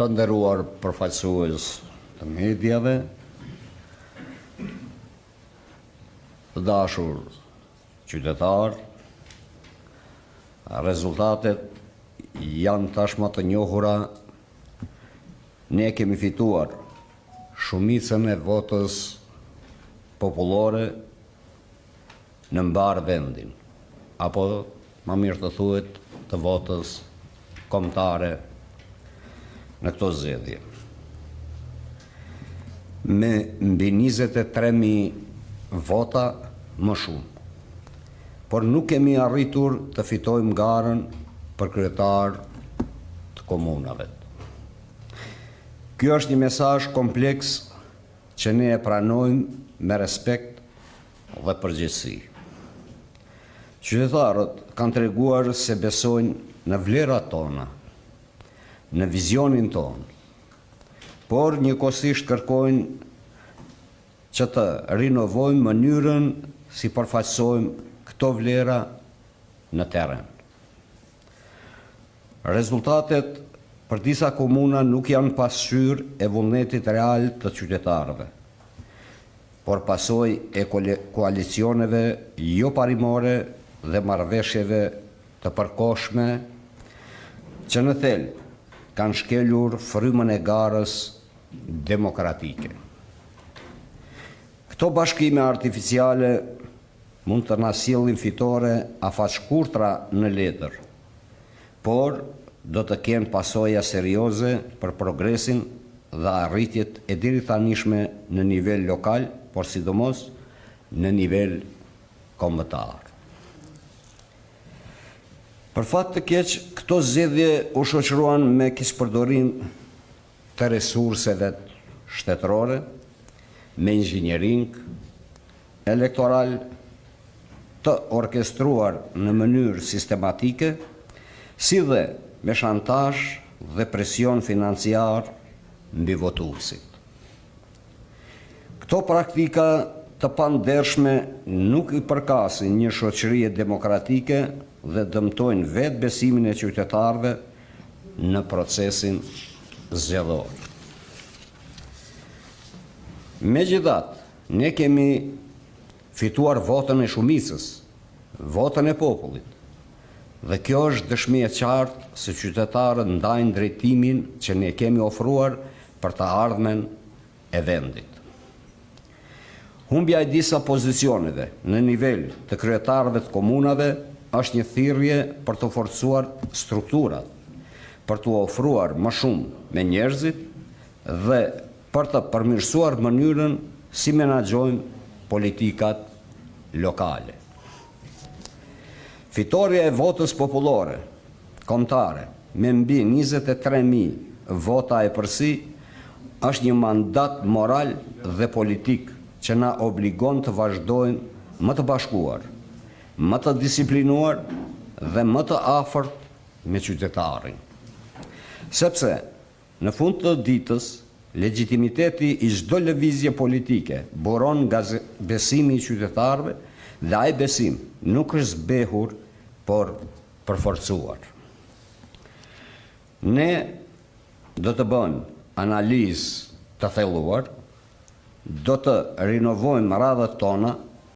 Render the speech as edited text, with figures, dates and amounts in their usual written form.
Të nderuar përfaqësues të mediave, të dashur qytetar, rezultatet janë tashmë të njohura. Ne kemi fituar shumicën e votës popullore në mbar vendin, apo më mirë të thuhet të votës kombëtare në këto zgjedhje. Me mbi 23.000 vota më shumë, por nuk kemi arritur të fitojmë garën për kryetar të komunave. Kjo është një mesazh kompleks që ne e pranojmë me respekt dhe përgjegjësi. Qytetarët kanë treguar se besojnë në vlerat tona, në vizionin tonë, por njëkohësisht kërkojnë që të rinovojmë mënyrën si përfaqësojmë këto vlera në terren. Rezultatet për disa komuna nuk janë pasqyrë e vullnetit real të qytetarëve, por pasojë e koalicioneve jo parimore dhe marrëveshjeve të përkohshme që në thelb kanë shkelur frymën e garës demokratike. Këto bashkime artificiale mund të na sjellin fitore afaqshkurtra në letër, por do të kenë pasoja serioze për progresin dhe arritjet e diritanishme në nivel lokal, por sidomos në nivel kombëtar. Për fat të keq, këto zgjedhje u shoqëruan me keqpërdorim të resurseve shtetërore, me inxhiniering elektoral të orkestruar në mënyrë sistematike, si dhe me shantazh dhe presion financiar mbi votuesit. Këto praktika të pandershme nuk i përkasin një shoqërie demokratike dhe dëmtojnë vetë besimin e qytetarëve në procesin zgjedhor. Megjithatë, ne kemi fituar votën e shumicës, votën e popullit, dhe kjo është dëshmi e qartë se qytetarët ndajnë drejtimin që ne kemi ofruar për të ardhmen e vendit. Humbja e disa pozicioneve në nivel të kryetarëve të komunave është një thirrje për të forcuar strukturat, për të ofruar më shumë me njerëzit dhe për të përmirësuar mënyrën si menaxhojmë politikat lokale. Fitoria e votës popullore, kombëtare, me mbi 23.000 vota e përsi, është një mandat moral dhe politik që na obligon të vazhdojmë më të bashkuar, më të disiplinuar dhe më të afërt me qytetarin. Sepse, në fund të ditës, legitimiteti i çdo lëvizje politike buron nga besimi i qytetarëve dhe ai besim nuk është zbehur, por përforcuar. Ne do të bëjmë analizë të thelluar, do të rinovojmë radhët tona